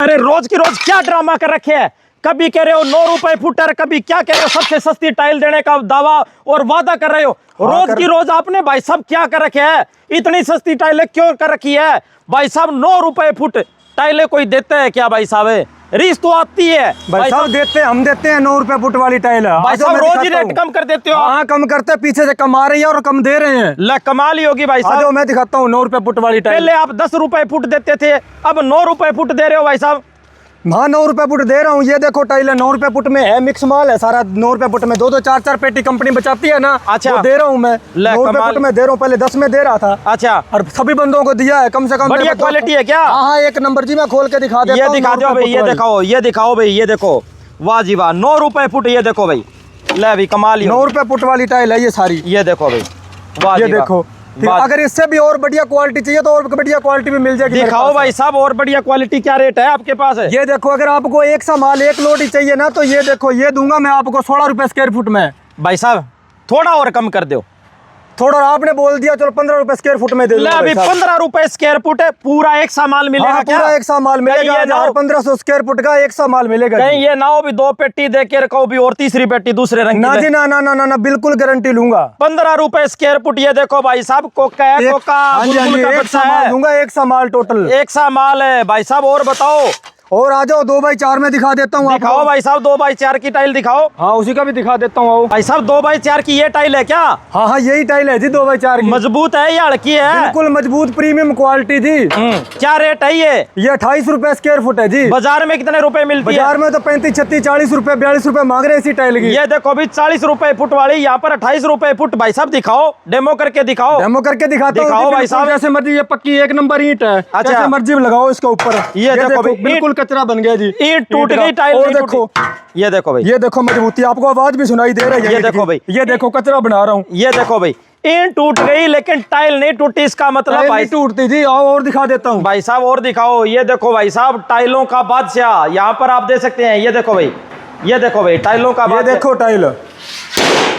अरे रोज की रोज क्या ड्रामा कर रखे हैं। कभी कह रहे हो 9 रुपए फुटर, कभी क्या कह रहे हो सबसे सस्ती टाइल देने का दावा और वादा कर रहे हो। रोज की रोज आपने भाई साहब क्या कर रखे है, इतनी सस्ती टाइलें क्यों कर रखी है भाई साहब। 9 रुपए फुट टाइलें कोई देते हैं क्या भाई साहब? रीस तो आती है भाई साहब, देते हम देते हैं 9 रुपए फुट वाली टाइल। भाई साहब रोज ही रेट कम कर देते हो। हाँ कम करते हैं, पीछे से कमा रही है और कम दे रहे हैं। ल कमाल ही होगी भाई साहब। मैं दिखाता हूँ 9 रुपए फुट वाली टाइल। पहले आप 10 रुपए फुट देते थे, अब 9 रुपए फुट दे रहे हो भाई साहब। हाँ 9 रुपए फुट दे रहा हूँ। ये देखो टाइल है 9 रुपए फुट में है, मिक्स माल है सारा। 9 रुपए फुट में 2-2 4-4 पेटी कंपनी बचाती है ना। अच्छा, वो दे रहा हूँ मैं 9 रुपए फुट में दे रहा हूँ। पहले 10 में दे रहा था। अच्छा, और सभी बंदों को दिया है कम से कम। बढ़िया क्वालिटी है क्या? हाँ एक नंबर जी, मैं खोल के दिखा देता हूँ। ये दिखा दो भाई, ये दिखाओ, ये दिखाओ भाई, ये देखो, वाह जी वाह। 9 रुपए फुट, ये देखो भाई, ले भाई कमाल ही। 9 रुपए फुट वाली टाइल है ये सारी। ये देखो भाई, वाह ये जी वाह। देखो, अगर इससे भी और बढ़िया क्वालिटी चाहिए तो और बढ़िया क्वालिटी भी मिल जाएगी। दिखाओ भाई साहब और बढ़िया क्वालिटी। क्या रेट है आपके पास है? ये देखो, अगर आपको एक सा माल एक लोड ही चाहिए ना तो ये देखो, ये दूंगा मैं आपको 16 रुपए स्क्वायर फुट में। भाई साहब थोड़ा और कम कर दो। थोड़ा आपने बोल दिया, चलो 15 रुपए स्क्वायर फुट में दे दो। अभी 15 रुपए स्क्वायर फुट है, पूरा एक सा माल मिलेगा। हाँ, क्या पूरा एक सा माल मिलेगा। 1500 स्क्वायर फुट का एक सा माल मिलेगा। कहीं ये ना हो भी 2 पेटी दे के रखो भी और तीसरी पेटी दूसरे रंग ना जी, ना ना ना ना, बिल्कुल गारंटी लूंगा। 15 रुपए स्क्वायर फुट। ये देखो भाई साहब, कोका है, कोका बुलबुल का एक सा माल दूंगा, एक सा माल टोटल एक सा माल है भाई साहब। और बताओ, और आ जाओ 2x4 में दिखा देता हूँ। दिखाओ भाई साहब 2x4 की टाइल दिखाओ। हाँ उसी का भी दिखा देता हूँ भाई साहब। 2x4 की ये टाइल है क्या? हाँ हाँ यही टाइल है जी 2x4 की। मजबूत है या हल्की है? बिल्कुल मजबूत प्रीमियम क्वालिटी जी। क्या रेट है ये? 28 रुपए स्क्वायर फुट है जी। बाजार में कितने रुपए मिलती है? बाजार में तो 35, 36, 40 रुपए, 42 रुपए मांग रहे हैं इसी टाइल की। ये देखो भी 40 रुपए फुट वाली, यहाँ पर 28 रुपए फुट। भाई साहब दिखाओ, डेमो करके दिखाओ। डेमो करके दिखाता हूँ। दिखाओ भाई साहब, जैसे मर्जी, ये पक्की 1 नंबर ईंट है। अच्छा, जैसे मर्जी लगाओ इसके ऊपर। ये देखो बिल्कुल कचरा बन गया जी। ईंट टूट गई, टाइल नहीं टूटी। ये देखो भाई, ये देखो मजबूती, आपको आवाज भी सुनाई दे रही है। ये देखो भाई, ये देखो कचरा बना रहा हूँ। ये देखो भाई, ईंट टूट गई लेकिन टाइल नहीं टूटी। इसका मतलब भाई टूटती जी। आओ और दिखा देता हूँ भाई साहब, और दिखाओ। ये देखो भाई साहब, टाइलों का बादशाह यहाँ पर आप देख सकते हैं। ये देखो भाई, ये देखो भाई, टाइलों का ये देखो टाइल।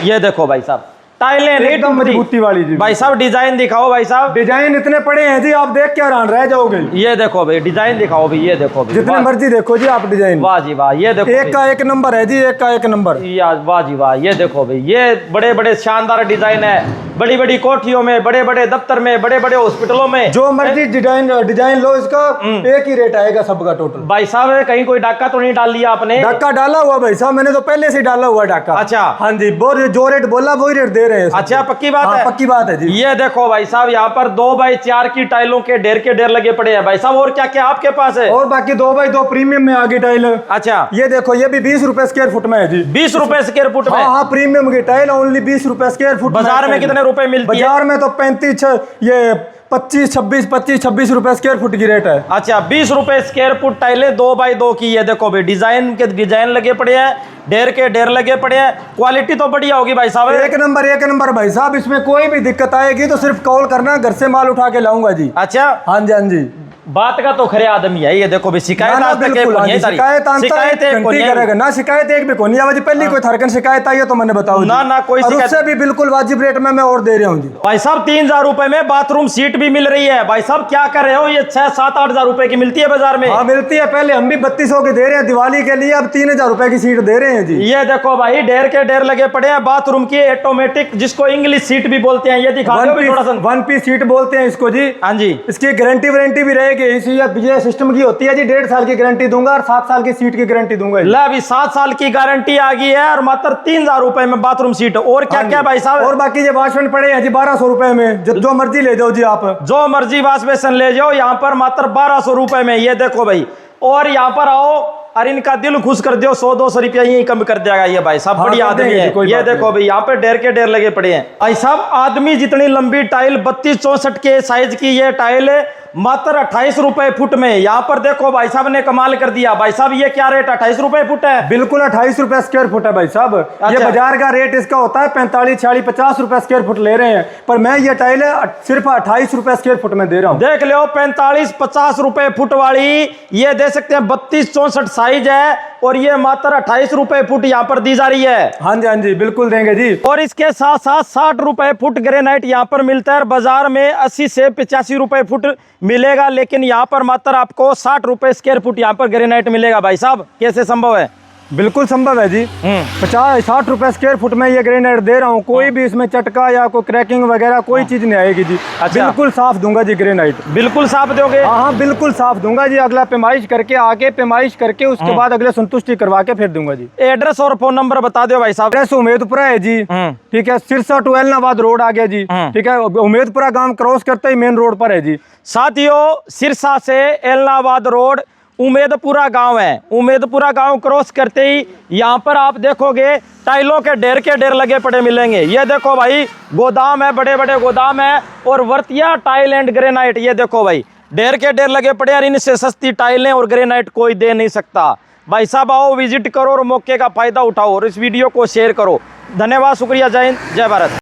ये देखो भाई साहब, टाइलें नहीं एकदम मजबूती वाली जी। भाई साहब डिजाइन दिखाओ भाई साहब। डिजाइन इतने पड़े हैं जी, आप देख के हैरान रह जाओगे। ये देखो भाई, डिजाइन दिखाओ भाई। ये देखो भाई, जितने मर्जी देखो जी आप डिजाइन। वाह जी वाह। ये देखो एक का एक नंबर है जी, एक का एक नंबर। वाह जी वाह। ये देखो भाई, ये बड़े बड़े शानदार डिजाइन है। बड़ी बड़ी कोठियों में, बड़े बड़े दफ्तर में, बड़े बड़े हॉस्पिटलों में जो मर्जी डिजाइन लो, इसका एक ही रेट आएगा सबका टोटल। भाई साहब कहीं कोई डाका तो नहीं डाल लिया आपने? डाका डाला हुआ भाई साहब, मैंने तो पहले से डाला हुआ डाका। अच्छा, हाँ जी, जो रेट बोला वही रेट दे रहे हैं। अच्छा, पक्की बात है? पक्की बात है जी। ये देखो भाई साहब, यहाँ पर 2x4 की टाइलों के ढेर लगे पड़े हैं भाई साहब। और क्या क्या आपके पास है? और बाकी 2x2 प्रीमियम में आगे टाइल। अच्छा, ये देखो, ये भी 20 रुपए स्क्वायर फुट में है जी। 20 रुपए स्क्वायर फुट में? हाँ प्रीमियम की टाइल ओनली 20 रुपए स्क्वायर फुट। बाजार में कितने रुपए मिलती है? बाजार में तो 25-26 रुपए स्क्वायर फुट की रेट है। अच्छा, 20 रुपए स्क्वायर फुट टाइलें 2x2 की। ये देखो भाई, डिजाइन के डिजाइन लगे पड़े हैं, ढेर के ढेर लगे पड़े हैं। क्वालिटी तो बढ़िया होगी भाई साहब। एक नंबर भाई साहब। इसमें कोई भी दिक्कत आएगी तो सिर्फ कॉल करना, घर से माल उठा के लाऊंगा जी। अच्छा, हाँ जी, हाँ जी। बात का तो खरे आदमी है। ये देखो भी, शिकायत करेगा ना, शिकायत एक भी कोई नहीं। पहली कोई थरकन शिकायत आई है तो मैंने बताओ ना ना, कोई शिकायत उससे भी बिल्कुल वाजिब रेट में मैं और दे रहा हूँ जी। भाई साहब 3000 रुपए में बाथरूम सीट भी मिल रही है। भाई साहब क्या कर रहे हो? ये 6-7-8 हजार रुपए की मिलती है बाजार में। हाँ मिलती है, पहले हम भी 3200 की दे रहे हैं दिवाली के लिए, अब 3000 रुपए की सीट दे रहे हैं जी। ये देखो भाई, ढेर के ढेर लगे पड़े हैं बाथरूम की, ऑटोमेटिक, जिसको इंग्लिश सीट भी बोलते हैं। ये दिखा दो थोड़ा सा। 1 पीस सीट बोलते हैं इसको जी। हाँ जी। इसकी गारंटी वारंटी भी रहेगी। इसी सिस्टम की होती है जी। 1.5 साल की गारंटी दूंगा और 7 साल की सीट की गारंटी दूंगा। अभी 7 साल की गारंटी आ गई है और मात्र 3000 रुपए में बाथरूम सीट। और क्या क्या भाई साहब? और बाकी ये वॉशबेसिन पड़े हैं जी 1200 रुपए में। जो मर्जी ले जाओ जी आप, जो मर्जी वॉशबेसिन ले जाओ यहाँ पर मात्र 1200 रुपए में। ये देखो भाई, और यहाँ पर आओ और इनका दिल खुश कर दो, 100-200 रुपया यही कम कर देगा ये भाई साहब। बड़ी आदमी है। ये देखो भाई, यहाँ पे ढेर के ढेर लगे पड़े हैं भाई साहब। आदमी जितनी लंबी टाइल, 32-64 के साइज की ये टाइल मात्र 28 रुपए फुट में। यहाँ पर देखो भाई साहब ने कमाल कर दिया। भाई साहब ये क्या रेट? 28 रुपए फुट है। बिल्कुल 28 रुपए स्क्वायर फुट है भाई साहब। ये बाजार का रेट इसका होता है 45, 46, 50 रुपए स्क्वायर फुट ले रहे हैं, पर मैं ये टाइल सिर्फ 28 रुपए स्क्वायर फुट में दे रहा हूँ। देख लो, 45-50 रुपए फुट वाली ये दे सकते हैं। 32-64 साइज है, और ये मात्र 28 रुपए फुट यहाँ पर दी जा रही है। हाँ जी, हाँ जी, बिल्कुल देंगे जी। और इसके साथ साथ 60 रुपए फुट ग्रेनाइट यहाँ पर मिलता है। बाजार में 80 से 85 रुपए फुट मिलेगा, लेकिन यहाँ पर मात्र आपको 60 रुपए स्क्वायर फुट यहाँ पर ग्रेनाइट मिलेगा। भाई साहब कैसे संभव है? बिल्कुल संभव है जी। 50-60 रुपए स्क्वायर फुट में ये ग्रेनाइट दे रहा हूँ। कोई भी इसमें चटका या कोई क्रैकिंग वगैरह कोई चीज नहीं आएगी जी। अच्छा। बिल्कुल साफ दूंगा जी ग्रेनाइट। बिल्कुल साफ दोगे? हाँ हाँ, बिल्कुल साफ दूंगा जी। अगला पैमाइश करके आगे पैमाइश करके उसके बाद अगले संतुष्टि करवा के फिर दूंगा जी। एड्रेस और फोन नंबर बता दो भाई साहब। एड्रेस उम्मेदपुरा है जी। ठीक है, सिरसा टू एलनाबाद रोड आ गया जी। ठीक है, उम्मेदपुरा गांव क्रॉस करते ही मेन रोड पर है जी। साथियों, सिरसा से एलनाबाद रोड उम्मेदपुरा गांव है। उम्मेदपुरा गांव क्रॉस करते ही यहाँ पर आप देखोगे टाइलों के ढेर लगे पड़े मिलेंगे। ये देखो भाई, गोदाम है, बड़े बड़े गोदाम है। और वर्तिया टाइल एंड ग्रेनाइट, ये देखो भाई, ढेर लगे पड़े। और इनसे सस्ती टाइलें और ग्रेनाइट कोई दे नहीं सकता। भाई साहब आओ, विजिट करो और मौके का फायदा उठाओ और इस वीडियो को शेयर करो। धन्यवाद, शुक्रिया, जय हिंद, जय भारत।